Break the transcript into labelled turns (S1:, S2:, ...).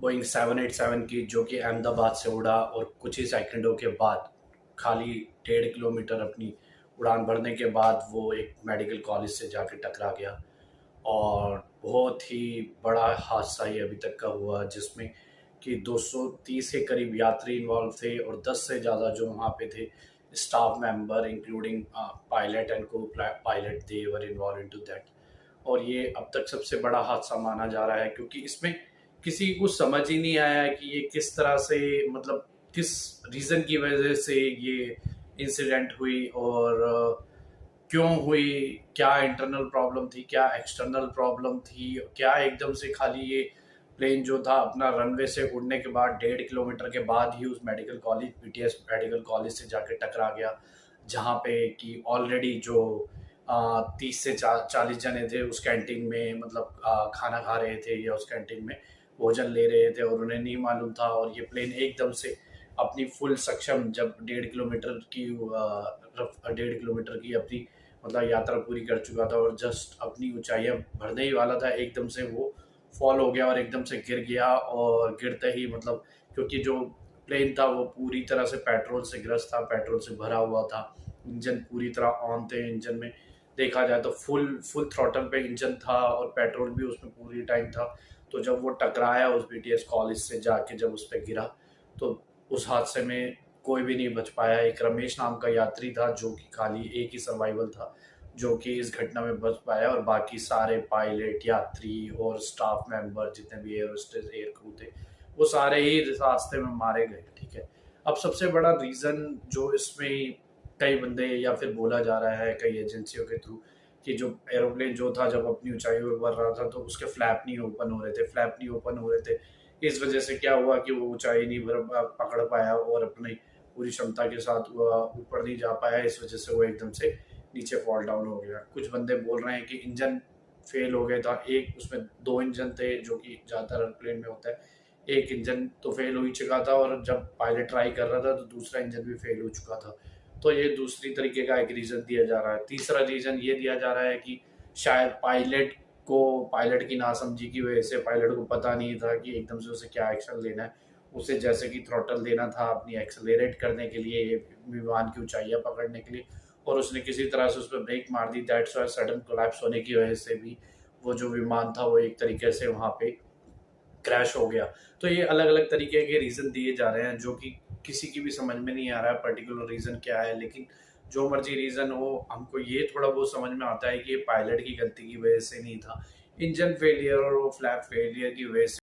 S1: Boeing 787 की, जो कि अहमदाबाद से उड़ा और कुछ ही सेकंडों के बाद, खाली 1.5 किलोमीटर अपनी उड़ान भरने के बाद वो एक मेडिकल कॉलेज से जाके टकरा गया। और बहुत ही बड़ा हादसा ये अभी तक का हुआ, जिसमें कि 230 के करीब यात्री इन्वॉल्व थे और 10 से ज़्यादा जो वहाँ पे थे staff member including pilot and copilot, they were involved into that. और ये अब तक सबसे बड़ा हादसा माना जा रहा है, क्योंकि इसमें किसी को समझ ही नहीं आया कि ये किस तरह से, मतलब किस रीज़न की वजह से ये इंसिडेंट हुई और क्यों हुई, क्या इंटरनल प्रॉब्लम थी, क्या एक्सटर्नल प्रॉब्लम थी, क्या एकदम से खाली ये प्लेन जो था अपना रनवे से उड़ने के बाद 1.5 किलोमीटर के बाद ही उस medical college, PTS medical college से जाके टकरा गया, जहाँ पे कि ऑलरेडी जो 30 से 40 जने थे उस कैंटीन में, मतलब खाना खा रहे थे या उस कैंटीन में भोजन ले रहे थे और उन्हें नहीं मालूम था। और ये प्लेन एकदम से अपनी फुल सक्षम, जब 1.5 किलोमीटर की अपनी मतलब यात्रा पूरी कर चुका था और जस्ट अपनी ऊंचाइयां भरने ही वाला था, एकदम से वो फॉल हो गया और एकदम से गिर गया। और गिरते ही मतलब, क्योंकि जो प्लेन था वो पूरी तरह से पेट्रोल से ग्रस्त था, पेट्रोल से भरा हुआ था, इंजन पूरी तरह ऑन थे, इंजन में देखा जाए तो फुल फुल थ्रॉटल पे इंजन था और पेट्रोल भी उसमें पूरी टाइम था। तो जब वो टकराया उस बीटीएस कॉलेज से जाके, जब उस पर गिरा, तो उस हादसे में कोई भी नहीं बच पाया। एक रमेश नाम का यात्री था, जो कि खाली एक ही सर्वाइवल था जो कि इस घटना में बच पाया, और बाकी सारे पायलट, यात्री और स्टाफ मेंबर जितने भी एयर होस्टेस, एयर क्रू थे, वो सारे ही रास्ते में मारे गए। ठीक है। अब सबसे बड़ा रीज़न जो इसमें कई बंदे या फिर बोला जा रहा है कई एजेंसियों के थ्रू, कि जो एरोप्लेन जो था जब अपनी ऊंचाई पर बढ़ रहा था तो उसके फ्लैप नहीं ओपन हो रहे थे, फ्लैप नहीं ओपन हो रहे थे। इस वजह से क्या हुआ कि वो ऊंचाई नहीं पकड़ पाया और अपनी पूरी क्षमता के साथ ऊपर नहीं जा पाया। इस वजह से वो एकदम से नीचे फॉल डाउन हो गया। कुछ बंदे बोल रहे हैं कि इंजन फेल हो गया था, एक उसमें दो इंजन थे जो कि ज़्यादातर एयरप्लेन में होता है। एक इंजन तो फेल हो ही चुका था और जब पायलट ट्राई कर रहा था तो दूसरा इंजन भी फेल हो चुका था। तो ये दूसरी तरीके का एक रीज़न दिया जा रहा है। तीसरा रीज़न ये दिया जा रहा है कि शायद पायलट की नासमझी की वजह से पायलट को पता नहीं था कि एकदम से उसे क्या एक्शन लेना है। उसे जैसे कि थ्रॉटल देना था अपनी एक्सेलरेट करने के लिए, ये विमान की ऊंचाइयां पकड़ने के लिए, और उसने किसी तरह से उस पर ब्रेक मार दी। दैट्स वाई सडन कोलैप्स होने की वजह से भी वो जो विमान था वो एक तरीके से वहाँ पे क्रैश हो गया। तो ये अलग अलग तरीके के रीज़न दिए जा रहे हैं, जो कि किसी की भी समझ में नहीं आ रहा है पर्टिकुलर रीज़न क्या है। लेकिन जो मर्जी रीज़न हो, हमको ये थोड़ा बहुत समझ में आता है कि ये पायलट की गलती की वजह से नहीं था, इंजन फेलियर और वो फ्लैप फेलियर की वजह से